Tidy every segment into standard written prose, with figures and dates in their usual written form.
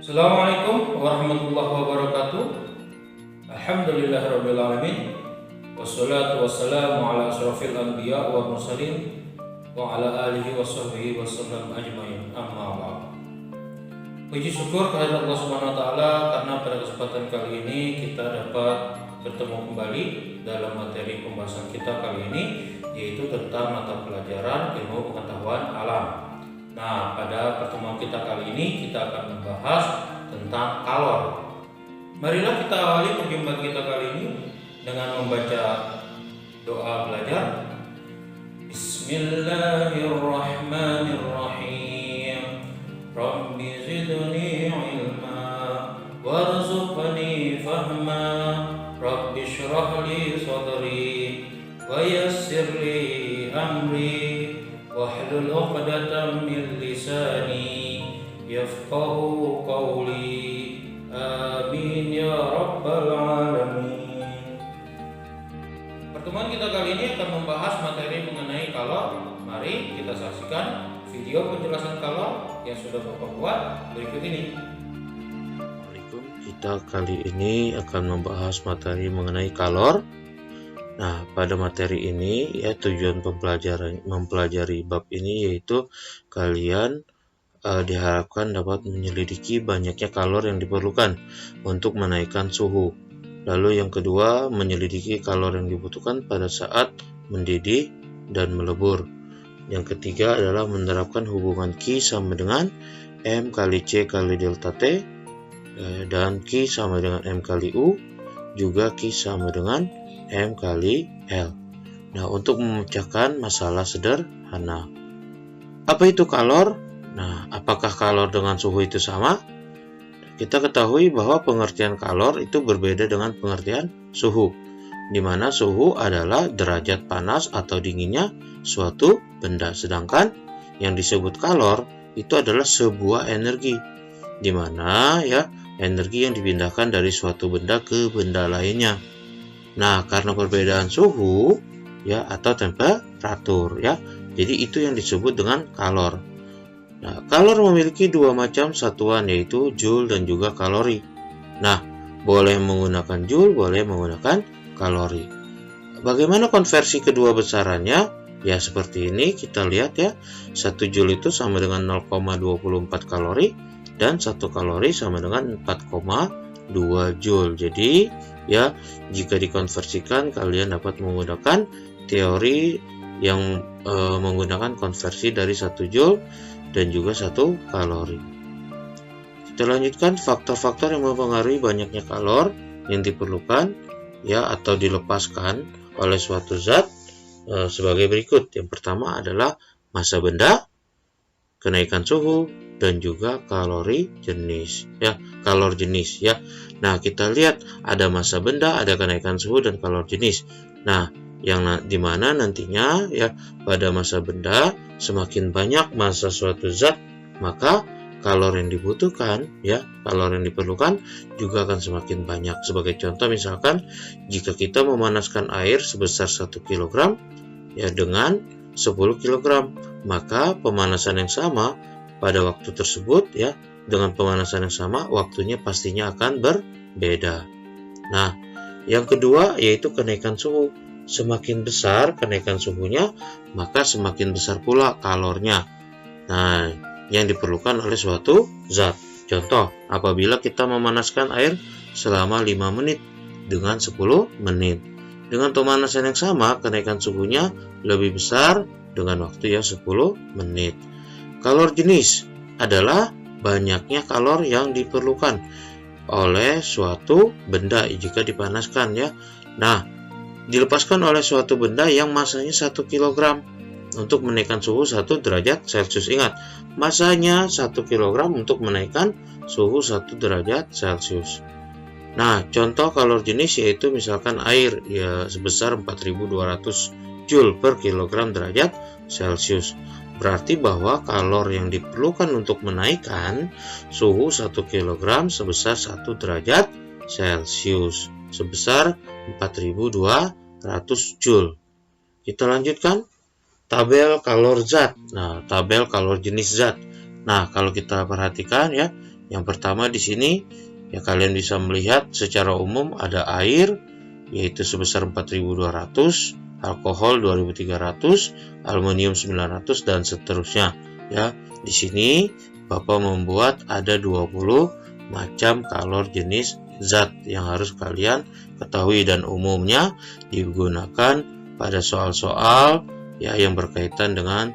Assalamualaikum warahmatullahi wabarakatuh. Alhamdulillahirabbil alamin. Wassalatu wassalamu ala asyrafil anbiya wa mursalin wa ala alihi washabbihi wasallam ajmain. Amma ba'd. Puji syukur kehadirat Allah Subhanahu wa taala karena pada kesempatan kali ini kita dapat bertemu kembali dalam materi pembahasan kita kali ini, yaitu tentang mata pelajaran ilmu pengetahuan alam. Nah, pada pertemuan kita kali ini kita akan membahas tentang kalor. Marilah kita awali perjumpaan kita kali ini dengan membaca doa belajar. Bismillahirrahmanirrahim. Rabbi zidni ilma warzuqni fahma. Rabbi shrah li sadri wa yassir li amri. Wahlul 'uqdatam min lisani yafqahu qawli. Amin ya rabbal alamin. Pertemuan kita kali ini akan membahas materi mengenai kalor. Mari kita saksikan video penjelasan kalor yang sudah Bapak buat berikut ini. Assalamualaikum. Kita kali ini akan membahas materi mengenai kalor. Nah, pada materi ini ya tujuan mempelajari bab ini yaitu kalian diharapkan dapat menyelidiki banyaknya kalor yang diperlukan untuk menaikkan suhu. Lalu yang kedua, menyelidiki kalor yang dibutuhkan pada saat mendidih dan melebur. Yang ketiga adalah menerapkan hubungan Q sama dengan M kali C kali delta T, dan Q sama dengan M kali U, juga Q sama dengan M kali L. Nah, untuk memecahkan masalah sederhana. Apa itu kalor? Nah, apakah kalor dengan suhu itu sama? Kita ketahui bahwa pengertian kalor itu berbeda dengan pengertian suhu, di mana suhu adalah derajat panas atau dinginnya suatu benda, sedangkan yang disebut kalor itu adalah sebuah energi, di mana ya energi yang dipindahkan dari suatu benda ke benda lainnya. Nah, karena perbedaan suhu ya atau temperatur ya, jadi itu yang disebut dengan kalor. Nah, kalor memiliki dua macam satuan, yaitu joule dan juga kalori. Nah, boleh menggunakan joule, boleh menggunakan kalori. Bagaimana konversi kedua besarannya? Ya seperti ini, kita lihat ya, 1 joule itu sama dengan 0,24 kalori dan 1 kalori sama dengan 4,2 joule. Jadi ya, jika dikonversikan kalian dapat menggunakan teori yang menggunakan konversi dari 1 joule dan juga 1 kalori. Kita lanjutkan faktor-faktor yang mempengaruhi banyaknya kalor yang diperlukan ya atau dilepaskan oleh suatu zat sebagai berikut. Yang pertama adalah massa benda, kenaikan suhu, dan juga kalor jenis ya. Nah, kita lihat ada massa benda, ada kenaikan suhu, dan kalor jenis. Nah, yang dimana nantinya ya pada massa benda semakin banyak massa suatu zat, maka kalor yang dibutuhkan ya, kalor yang diperlukan juga akan semakin banyak. Sebagai contoh, misalkan jika kita memanaskan air sebesar 1 kg ya dengan 10 kg, maka pemanasan yang sama pada waktu tersebut ya, dengan pemanasan yang sama waktunya pastinya akan berbeda. Nah, yang kedua yaitu kenaikan suhu. Semakin besar kenaikan suhunya, maka semakin besar pula kalornya. Nah, yang diperlukan oleh suatu zat. Contoh, apabila kita memanaskan air selama 5 menit dengan 10 menit. Dengan pemanasan yang sama, kenaikan suhunya lebih besar dengan waktu yang 10 menit. Kalor jenis adalah banyaknya kalor yang diperlukan oleh suatu benda jika dipanaskan ya. Nah, dilepaskan oleh suatu benda yang masanya 1 kg untuk menaikkan suhu 1 derajat Celcius. Ingat, masanya 1 kg untuk menaikkan suhu 1 derajat Celcius. Nah, contoh kalor jenis yaitu misalkan air ya sebesar 4200 joule per kilogram derajat Celcius. Berarti bahwa kalor yang diperlukan untuk menaikkan suhu 1 kg sebesar 1 derajat Celcius sebesar 4200 joule. Kita lanjutkan tabel kalor zat. Nah, tabel kalor jenis zat. Nah, kalau kita perhatikan ya, Yang pertama di sini ya kalian bisa melihat secara umum ada air yaitu sebesar 4.200, alkohol 2.300, aluminium 900 dan seterusnya. Ya, di sini Bapak membuat ada 20 macam kalor jenis zat yang harus kalian ketahui dan umumnya digunakan pada soal-soal ya yang berkaitan dengan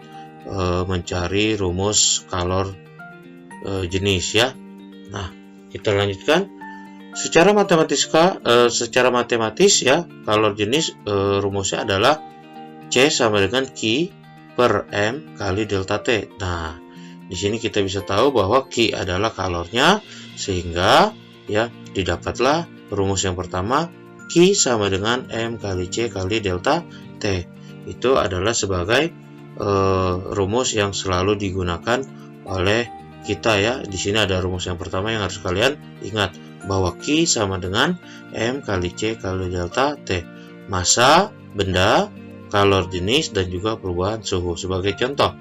mencari rumus kalor jenis ya. Nah, kita lanjutkan. Secara matematis ya, kalor jenis rumusnya adalah C sama dengan Q per M kali delta T. Nah, di sini kita bisa tahu bahwa Q adalah kalornya, sehingga ya didapatlah rumus yang pertama Q sama dengan M kali C kali delta T. Itu adalah sebagai rumus yang selalu digunakan oleh kita ya. Di sini ada rumus yang pertama yang harus kalian ingat bahwa Q sama dengan M kali C kali delta T. Massa benda, kalor jenis dan juga perubahan suhu. Sebagai contoh,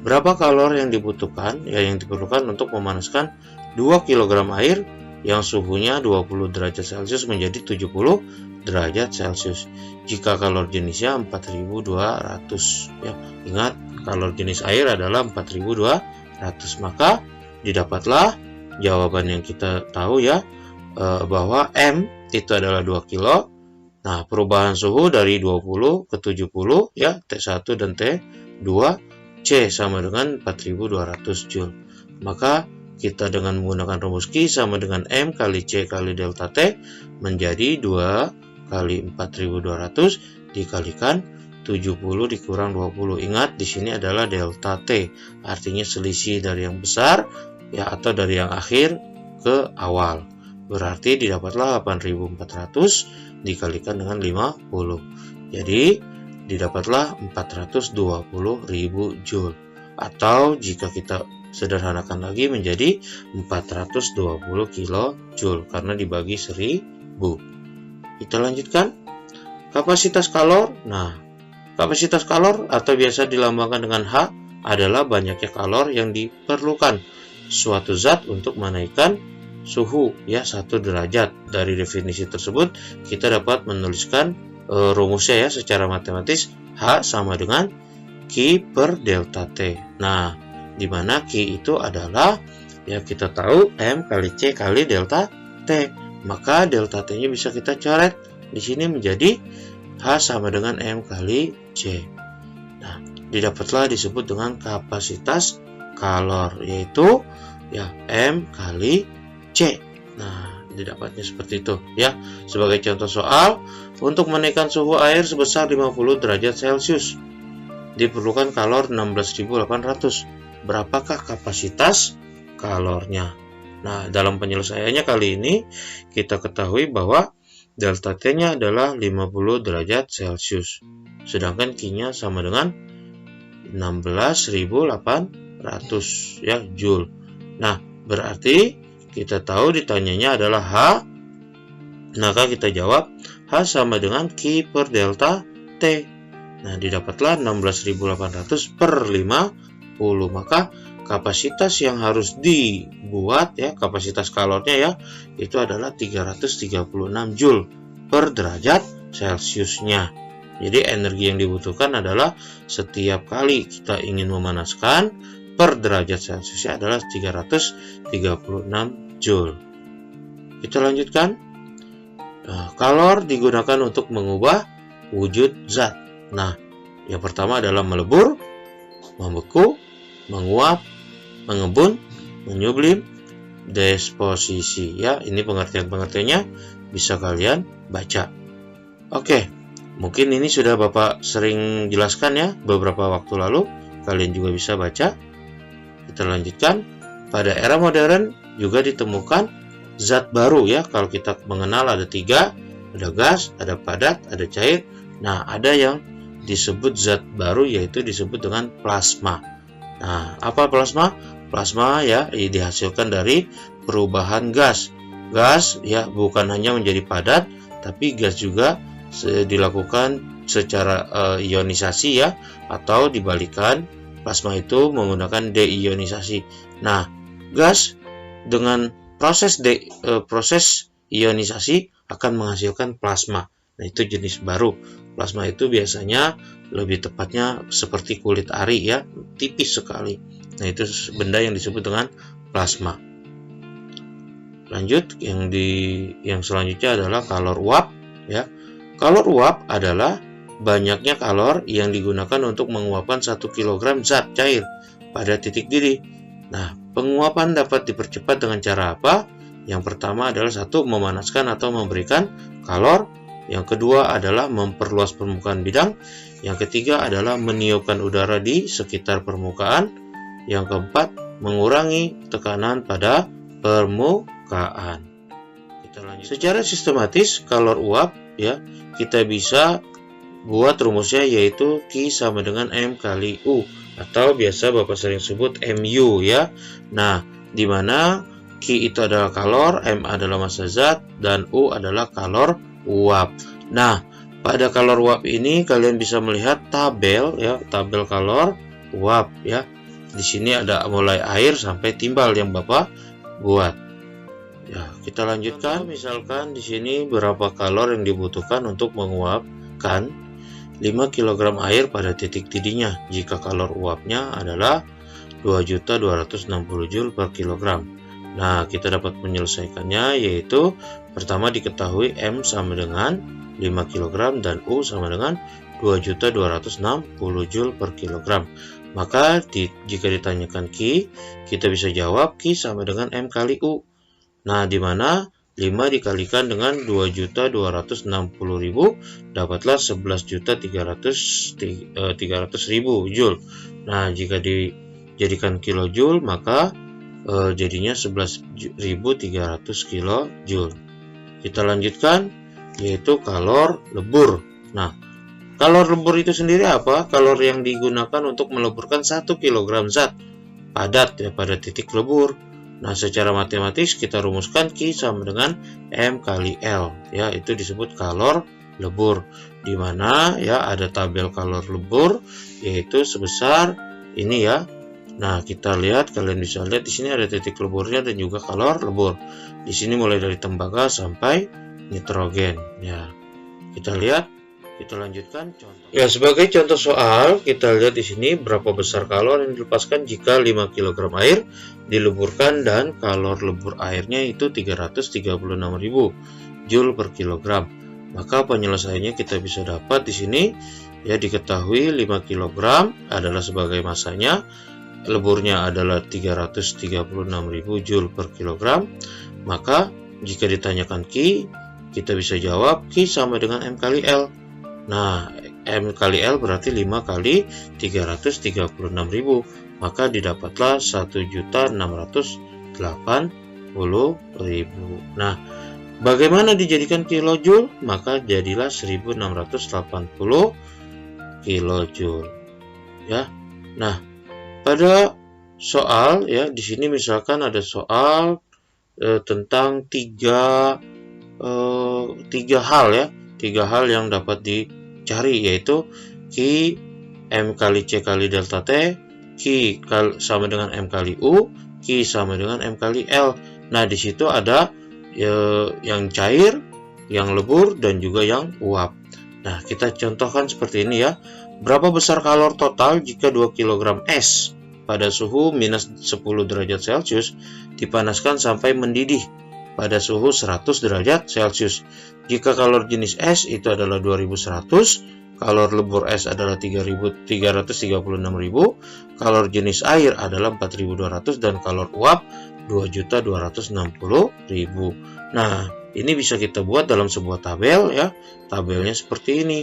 berapa kalor yang dibutuhkan yang diperlukan untuk memanaskan 2 kg air yang suhunya 20 derajat Celcius menjadi 70 derajat Celcius jika kalor jenisnya 4.200 ya. Ingat, kalor jenis air adalah 4.200, maka didapatlah jawaban yang kita tahu ya, bahwa M itu adalah 2 kilo. Nah, perubahan suhu dari 20 ke 70 ya, T1 dan T2, C sama dengan 4.200 Joule. Maka kita dengan menggunakan rumus Q sama dengan M kali C kali delta T menjadi 2 kali 4.200 dikalikan 70 dikurang 20. Ingat, di sini adalah delta T, artinya selisih dari yang besar ya atau dari yang akhir ke awal. Berarti didapatlah 8.400 dikalikan dengan 50. Jadi didapatlah 420.000 Joule. Atau jika kita sederhanakan lagi menjadi 420 kilojoule karena dibagi 1000. Kita lanjutkan. Kapasitas kalor. Nah, kapasitas kalor atau biasa dilambangkan dengan H adalah banyaknya kalor yang diperlukan suatu zat untuk menaikkan suhu ya 1 derajat. Dari definisi tersebut kita dapat menuliskan rumusnya ya secara matematis. H sama dengan Q per delta T. Nah, di mana Q itu adalah ya kita tahu M kali C kali delta T. Maka delta T-nya bisa kita coret di sini menjadi H sama dengan M kali C. Nah, didapatlah disebut dengan kapasitas kalor, yaitu ya M kali C. Nah, didapatnya seperti itu ya. Sebagai contoh soal, untuk menaikkan suhu air sebesar 50 derajat Celcius diperlukan kalor 16.800. Berapakah kapasitas kalornya? Nah, dalam penyelesaiannya kali ini kita ketahui bahwa delta T-nya adalah 50 derajat Celcius. Sedangkan Q-nya sama dengan 16.800 ya Joule. Nah, berarti kita tahu ditanyanya adalah H. Maka kita jawab H sama dengan Q per delta T. Nah, didapatlah 16.800 per 50. Maka kapasitas yang harus dibuat ya, kapasitas kalornya ya, itu adalah 336 Joule per derajat Celciusnya. Jadi energi yang dibutuhkan adalah setiap kali kita ingin memanaskan per derajat Celciusnya adalah 336 Joule. Kita lanjutkan. Nah, kalor digunakan untuk mengubah wujud zat. Nah, yang pertama adalah melebur, membeku, menguap, mengebun, menyublim, disposisi. Ya, ini pengertian-pengertiannya bisa kalian baca. Oke, mungkin ini sudah Bapak sering jelaskan ya beberapa waktu lalu. Kalian juga bisa baca. Kita lanjutkan. Pada era modern juga ditemukan zat baru ya. Kalau kita mengenal ada 3, ada gas, ada padat, ada cair. Nah, ada yang disebut zat baru yaitu disebut dengan plasma. Nah, apa plasma? Plasma ya dihasilkan dari perubahan gas. Gas ya bukan hanya menjadi padat, tapi gas juga dilakukan secara ionisasi ya, atau dibalikan plasma itu menggunakan deionisasi. Nah, gas dengan proses ionisasi akan menghasilkan plasma. Nah, itu jenis baru. Plasma itu biasanya lebih tepatnya seperti kulit ari ya, tipis sekali. Nah, itu benda yang disebut dengan plasma. Lanjut, yang selanjutnya adalah kalor uap ya. Kalor uap adalah banyaknya kalor yang digunakan untuk menguapkan 1 kg zat cair pada titik didih. Nah, penguapan dapat dipercepat dengan cara apa? Yang pertama adalah satu, memanaskan atau memberikan kalor. Yang kedua adalah memperluas permukaan bidang. Yang ketiga adalah meniupkan udara di sekitar permukaan. Yang keempat, mengurangi tekanan pada permukaan. Kita lanjut. Secara sistematis, kalor uap ya, kita bisa buat rumusnya yaitu Q sama dengan M kali U, atau biasa Bapak sering sebut MU ya. Nah, di mana Q itu adalah kalor, M adalah massa zat, dan U adalah kalor uap. Nah, pada kalor uap ini kalian bisa melihat tabel ya, tabel kalor uap ya. Di sini ada mulai air sampai timbal yang Bapak buat. Ya, kita lanjutkan. Misalkan di sini berapa kalor yang dibutuhkan untuk menguapkan 5 kg air pada titik didihnya jika kalor uapnya adalah 2.260 Joule per kilogram. Nah, kita dapat menyelesaikannya yaitu pertama diketahui M sama dengan 5 kg dan U sama dengan 2.260 Joule per kilogram. Maka jika ditanyakan Q, kita bisa jawab Q sama dengan M kali U. Nah, di mana 5 dikalikan dengan 2.260.000 dapatlah 11.300.000 Joule. Nah, jika dijadikan kilojoule maka jadinya 11.300 kilojoule. Kita lanjutkan yaitu kalor lebur. Nah, kalor lebur itu sendiri apa? Kalor yang digunakan untuk meleburkan 1 kg zat padat ya pada titik lebur. Nah, secara matematis kita rumuskan Q sama dengan M kali L ya, itu disebut kalor lebur, di mana ya ada tabel kalor lebur yaitu sebesar ini ya. Nah, kita lihat, kalian bisa lihat di sini ada titik leburnya dan juga kalor lebur. Di sini mulai dari tembaga sampai nitrogen ya. Kita lihat, kita lanjutkan contoh. Ya, sebagai contoh soal, kita lihat di sini berapa besar kalor yang dilepaskan jika 5 kg air dileburkan dan kalor lebur airnya itu 336.000 Joule per kilogram. Maka penyelesaiannya kita bisa dapat di sini ya, diketahui 5 kg adalah sebagai masanya, leburnya adalah 336.000 Joule per kilogram. Maka jika ditanyakan Q, kita bisa jawab Q sama dengan M kali L. Nah, M kali L berarti 5 kali 336.000, maka didapatlah 1.680.000. Nah, bagaimana dijadikan kilojoule? Maka jadilah 1.680 kilojoule. Ya. Nah, pada soal ya, di sini misalkan ada soal tentang tiga hal ya, 3 hal yang dapat dicari yaitu Q M kali C kali delta T, Q sama dengan M kali U, Q sama dengan M kali L. Nah, di situ ada yang cair, yang lebur, dan juga yang uap. Nah, kita contohkan seperti ini ya. Berapa besar kalor total jika 2 kg es pada suhu minus 10 derajat Celcius dipanaskan sampai mendidih pada suhu 100 derajat Celcius. Jika kalor jenis es itu adalah 2100, kalor lebur es adalah 336.000, kalor jenis air adalah 4200, dan kalor uap 2.260.000. Nah, ini bisa kita buat dalam sebuah tabel ya. Tabelnya seperti ini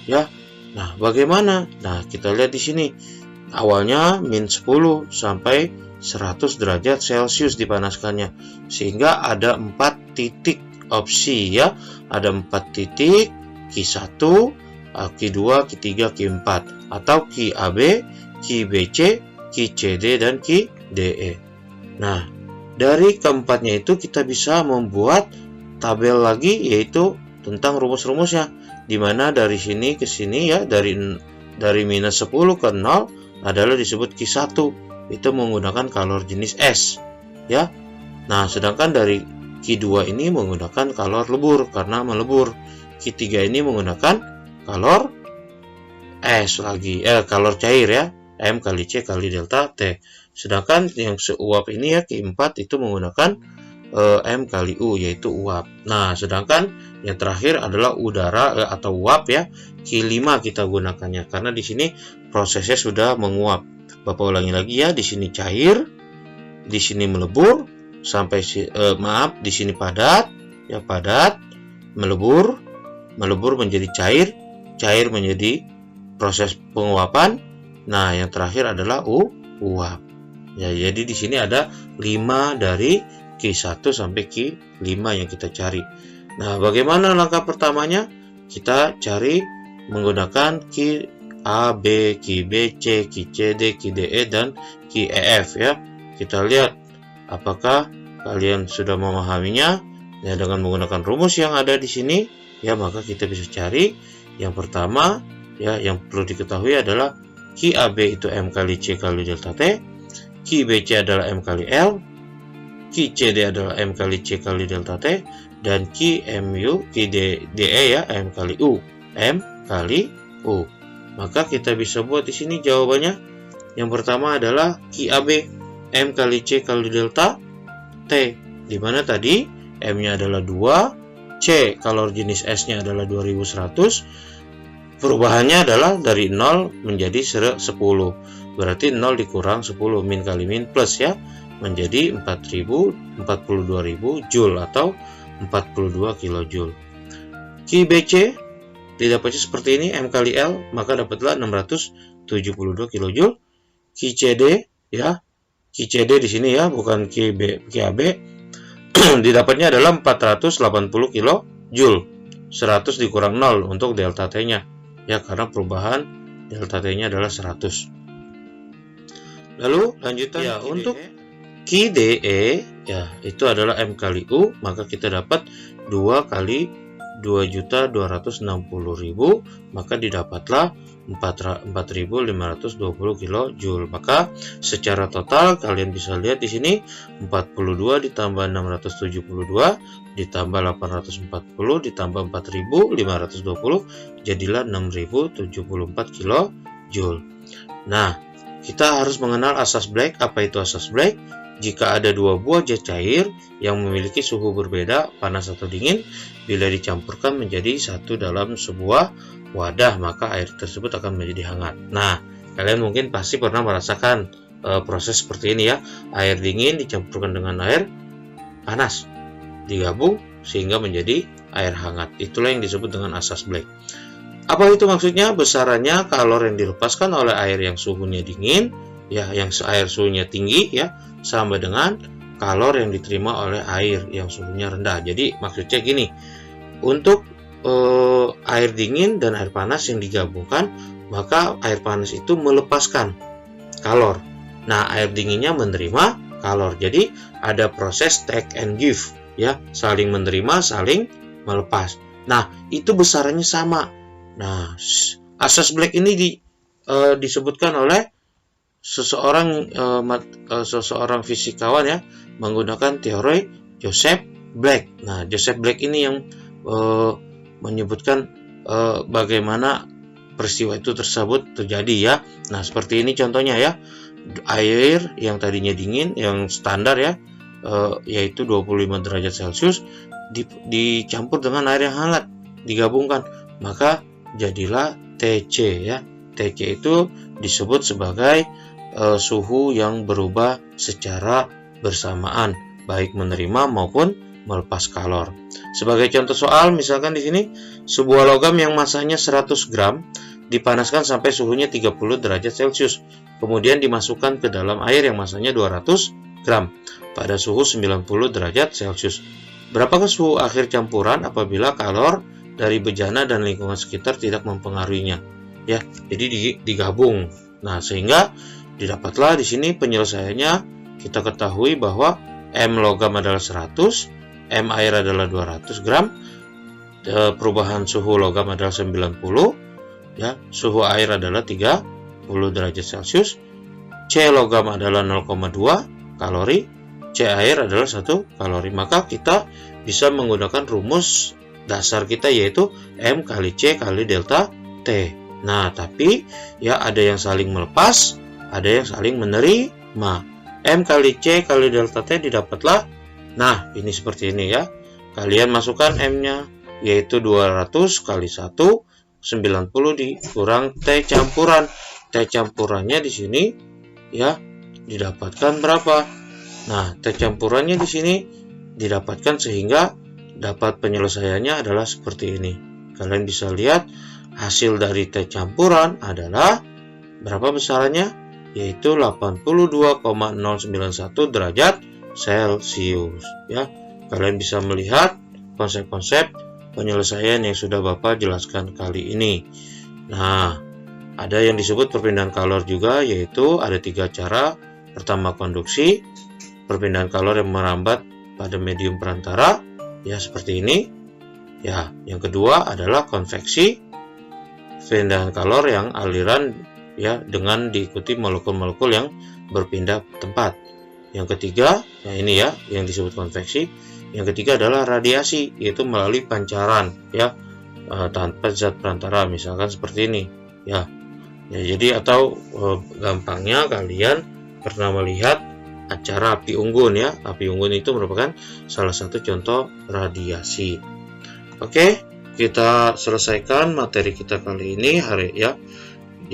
ya. Nah, bagaimana? Nah, kita lihat di sini. Awalnya min 10 sampai 100 derajat Celcius dipanaskannya, sehingga ada 4 titik opsi ya. Ada 4 titik, Q1, Q2, Q3, Q4, atau QAB, QBC, QCD, dan QDE. Nah, dari keempatnya itu kita bisa membuat tabel lagi yaitu tentang rumus-rumusnya, dimana dari sini ke sini ya, dari minus 10 ke 0 adalah disebut Q1, itu menggunakan kalor jenis es ya. Nah, sedangkan dari Q2 ini menggunakan kalor lebur karena melebur. Q3 ini menggunakan kalor kalor cair ya, M kali C kali delta T. Sedangkan yang seuap ini ya, Q4 itu menggunakan M kali U, yaitu uap. Nah, sedangkan yang terakhir adalah udara atau uap ya, Q5 kita gunakannya karena di sini prosesnya sudah menguap. Bapak ulangi lagi ya, di sini cair, di sini melebur, di sini padat, ya padat, melebur menjadi cair, cair menjadi proses penguapan. Nah, yang terakhir adalah uap. Ya, jadi di sini ada 5 dari Q1 sampai Q5 yang kita cari. Nah, bagaimana langkah pertamanya? Kita cari menggunakan Q A, B, Q B, C, Q C, D, Q D, E, dan Q E, F ya. Kita lihat apakah kalian sudah memahaminya. Ya, dengan menggunakan rumus yang ada di sini, ya maka kita bisa cari. Yang pertama, ya yang perlu diketahui adalah QAB itu M kali C kali delta T, QBC adalah M kali L, QCD adalah M kali C kali delta T, dan QDE ya M kali U, M kali U. Maka kita bisa buat di sini jawabannya. Yang pertama adalah QAB M kali C kali delta T, di mana tadi M-nya adalah 2, C kalor jenis S-nya adalah 2100, perubahannya adalah dari 0 menjadi 10, berarti 0 dikurang 10, min kali min plus ya, menjadi 42.000 Joule atau 42 kJ. QBC didapatnya seperti ini, M kali L, maka dapatlah 672 kJ. QCD ya, QCD di sini ya, bukan QAB, didapatnya adalah 480 kJ. 100 dikurang 0 untuk delta T-nya ya, karena perubahan delta T-nya adalah 100. Lalu lanjutan ya, untuk QDE ya, itu adalah M kali U, maka kita dapat 2 kali 2.260.000, maka didapatlah 4.520 kJ. Maka secara total kalian bisa lihat di sini 42 ditambah 672 ditambah 840 ditambah 4.520 jadilah 6.074 kJ. Nah, kita harus mengenal asas Black. Apa itu asas Black? Jika ada dua buah zat cair yang memiliki suhu berbeda, panas atau dingin, bila dicampurkan menjadi satu dalam sebuah wadah, maka air tersebut akan menjadi hangat. Nah, kalian mungkin pasti pernah merasakan proses seperti ini ya. Air dingin dicampurkan dengan air panas, digabung sehingga menjadi air hangat. Itulah yang disebut dengan asas Black. Apa itu maksudnya? Besarannya kalor yang dilepaskan oleh air yang suhunya dingin, ya, yang air suhunya tinggi ya, sama dengan kalor yang diterima oleh air yang suhunya rendah. Jadi maksudnya gini, untuk air dingin dan air panas yang digabungkan, maka air panas itu melepaskan kalor. Nah, air dinginnya menerima kalor. Jadi ada proses take and give ya, saling menerima, saling melepas. Nah, itu besarannya sama. Nah, asas Black ini disebutkan oleh seseorang fisikawan ya, menggunakan teori Joseph Black. Nah, Joseph Black ini yang menyebutkan bagaimana peristiwa itu tersebut terjadi ya. Nah, seperti ini contohnya ya. Air yang tadinya dingin, yang standar ya, yaitu 25 derajat Celcius, dicampur dengan air yang hangat, digabungkan, maka jadilah TC ya. TC itu disebut sebagai suhu yang berubah secara bersamaan, baik menerima maupun melepas kalor. Sebagai contoh soal, misalkan di sini sebuah logam yang masanya 100 gram dipanaskan sampai suhunya 30 derajat Celcius, kemudian dimasukkan ke dalam air yang masanya 200 gram pada suhu 90 derajat Celcius. Berapakah suhu akhir campuran apabila kalor dari bejana dan lingkungan sekitar tidak mempengaruhinya? Ya, jadi digabung. Nah, sehingga didapatlah di sini penyelesaiannya. Kita ketahui bahwa M logam adalah 100, M air adalah 200 gram, perubahan suhu logam adalah 90, ya, suhu air adalah 30 derajat Celcius, C logam adalah 0,2 kalori, C C air adalah 1 kalori. Maka kita bisa menggunakan rumus dasar kita, yaitu M kali C kali delta T. Nah, tapi ya ada yang saling melepas, ada yang saling menerima. M kali C kali delta T didapatlah, nah ini seperti ini ya. Kalian masukkan M-nya, yaitu 200 kali 1, 90 dikurang T campuran. T campurannya di sini ya didapatkan berapa? Nah, T campurannya di sini didapatkan sehingga dapat penyelesaiannya adalah seperti ini. Kalian bisa lihat hasil dari T campuran adalah berapa besarannya? Yaitu 82,091 derajat Celcius ya. Kalian bisa melihat konsep-konsep penyelesaian yang sudah Bapak jelaskan kali ini. Nah, ada yang disebut perpindahan kalor juga, yaitu ada 3 cara. Pertama, konduksi, perpindahan kalor yang merambat pada medium perantara ya seperti ini ya. Yang kedua adalah konveksi, perpindahan kalor yang aliran ya dengan diikuti molekul-molekul yang berpindah tempat. Yang ketiga ya ini ya yang disebut konveksi. Yang ketiga adalah radiasi, yaitu melalui pancaran ya tanpa zat perantara, misalkan seperti ini ya. Jadi atau gampangnya kalian pernah melihat acara api unggun ya. Api unggun itu merupakan salah satu contoh radiasi. Oke, kita selesaikan materi kita kali ini hari ya.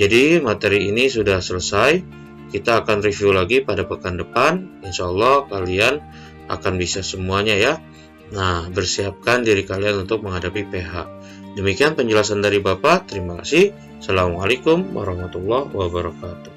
Jadi materi ini sudah selesai. Kita akan review lagi pada pekan depan. Insya Allah kalian akan bisa semuanya ya. Nah, bersiapkan diri kalian untuk menghadapi PH. Demikian penjelasan dari Bapak. Terima kasih. Assalamualaikum warahmatullahi wabarakatuh.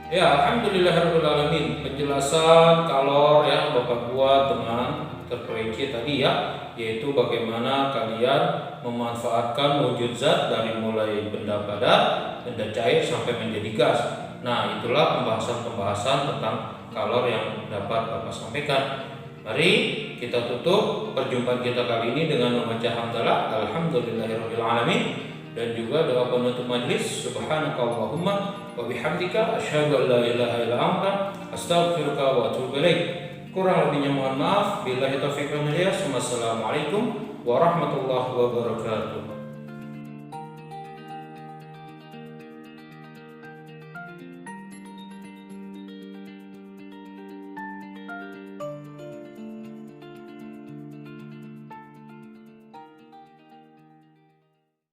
Ya, alhamdulillahirrahmanirrahim. Penjelasan kalor yang Bapak buat dengan terperinci tadi ya, yaitu bagaimana kalian memanfaatkan wujud zat dari mulai benda padat, benda cair sampai menjadi gas. Nah, itulah pembahasan-pembahasan tentang kalor yang dapat Bapak sampaikan. Mari kita tutup perjumpaan kita kali ini dengan membaca hamdalah alhamdulillahirabbil alamin dan juga doa penutup majelis. Subhanakallahumma wa bihamdika asyhadu an la ilaha illa anta astaghfiruka wa atubu ilaik. Kurang lebihnya mohon maaf. Billahi taufiq wal hidayah. Wassalamualaikum warahmatullahi wabarakatuh.